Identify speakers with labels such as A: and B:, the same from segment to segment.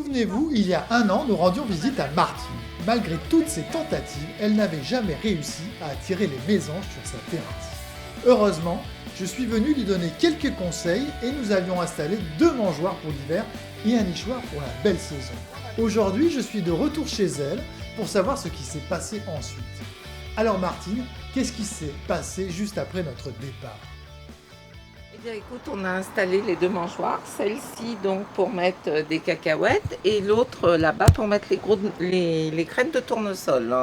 A: Souvenez-vous, il y a un an, nous rendions visite à Martine. Malgré toutes ses tentatives, elle n'avait jamais réussi à attirer les mésanges sur sa terrasse. Heureusement, je suis venu lui donner quelques conseils et nous avions installé 2 mangeoires pour l'hiver et un nichoir pour la belle saison. Aujourd'hui, je suis de retour chez elle pour savoir ce qui s'est passé ensuite. Alors Martine, qu'est-ce qui s'est passé juste après notre départ ?
B: Eh bien écoute, on a installé les 2 mangeoires, celle-ci donc pour mettre des cacahuètes et l'autre là-bas pour mettre les graines de tournesol.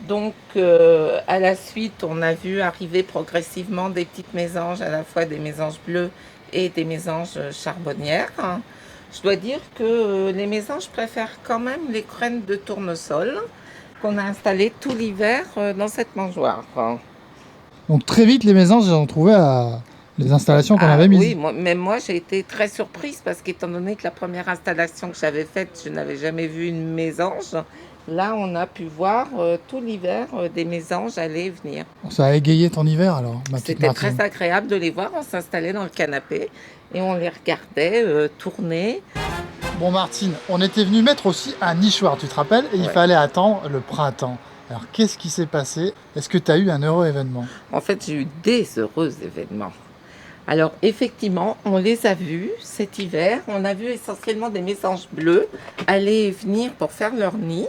B: Donc à la suite, on a vu arriver progressivement des petites mésanges, à la fois des mésanges bleues et des mésanges charbonnières. Je dois dire que les mésanges préfèrent quand même les graines de tournesol qu'on a installées tout l'hiver dans cette mangeoire.
A: Donc très vite, les mésanges, ont trouvé les installations qu'on avait mises.
B: Oui, même moi j'ai été très surprise parce qu'étant donné que la première installation que j'avais faite, je n'avais jamais vu une mésange. Là, on a pu voir tout l'hiver des mésanges aller et venir.
A: Ça a égayé ton hiver alors, ma petite
B: C'était
A: Martine.
B: très agréable de les voir. On s'installait dans le canapé et on les regardait tourner.
A: Bon Martine, on était venu mettre aussi un nichoir, tu te rappelles ? Et il fallait attendre le printemps. Alors qu'est-ce qui s'est passé ? Est-ce que tu as eu un heureux événement ?
B: En fait, j'ai eu des heureux événements. Alors effectivement, on les a vus cet hiver. On a vu essentiellement des mésanges bleus aller et venir pour faire leur nid.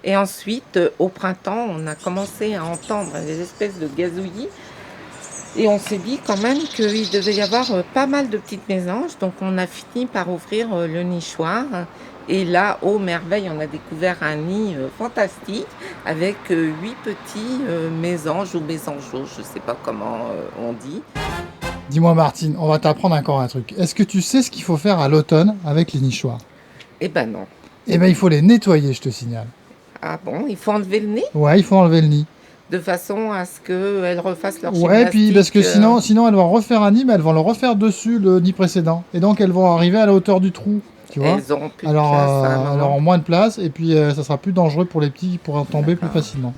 B: Et ensuite, au printemps, on a commencé à entendre des espèces de gazouillis. Et on s'est dit quand même qu'il devait y avoir pas mal de petites mésanges. Donc on a fini par ouvrir le nichoir. Et là, oh merveille, on a découvert un nid fantastique avec 8 petits mésanges ou mésangeaux, je ne sais pas comment on dit.
A: Dis-moi Martine, on va t'apprendre encore un truc. Est-ce que tu sais ce qu'il faut faire à l'automne avec les nichoirs ?
B: Eh ben non.
A: Eh ben il faut les nettoyer, je te signale.
B: Ah bon, il faut enlever le nez ?
A: Ouais, il faut enlever le nid.
B: De façon à ce qu'elles refassent leur
A: Ouais,
B: gymnastique.
A: puis parce que sinon elles vont refaire un nid, mais elles vont le refaire dessus le nid précédent. Et donc elles vont arriver à la hauteur du trou, tu vois.
B: Elles auront plus de place à un moment.
A: Alors moins de place, et puis ça sera plus dangereux pour les petits qui pourront tomber plus facilement.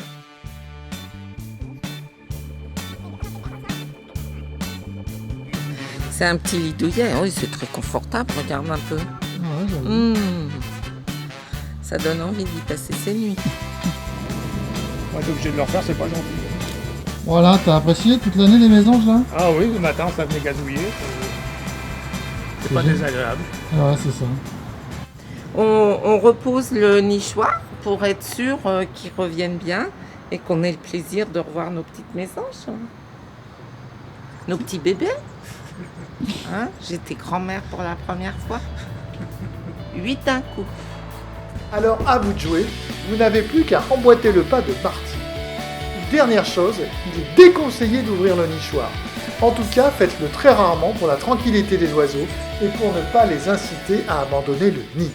B: C'est un petit lit douillet, oui, c'est très confortable, regarde un peu.
A: Ouais, j'avoue.
B: Ça donne envie d'y passer ses nuits.
C: Moi, t'es obligé de le refaire, c'est pas gentil.
A: Voilà, t'as apprécié toute l'année les mésanges là ?
C: Ah oui, le matin, ça venait gazouiller. C'est pas désagréable.
A: Ouais, c'est ça.
B: On repose le nichoir pour être sûr qu'ils reviennent bien et qu'on ait le plaisir de revoir nos petites mésanges. Nos petits bébés. Hein ? J'étais grand-mère pour la première fois. 8 d'un coup.
A: Alors à vous de jouer, vous n'avez plus qu'à emboîter le pas de Martine. Dernière chose, il est déconseillé d'ouvrir le nichoir. En tout cas, faites-le très rarement pour la tranquillité des oiseaux et pour ne pas les inciter à abandonner le nid.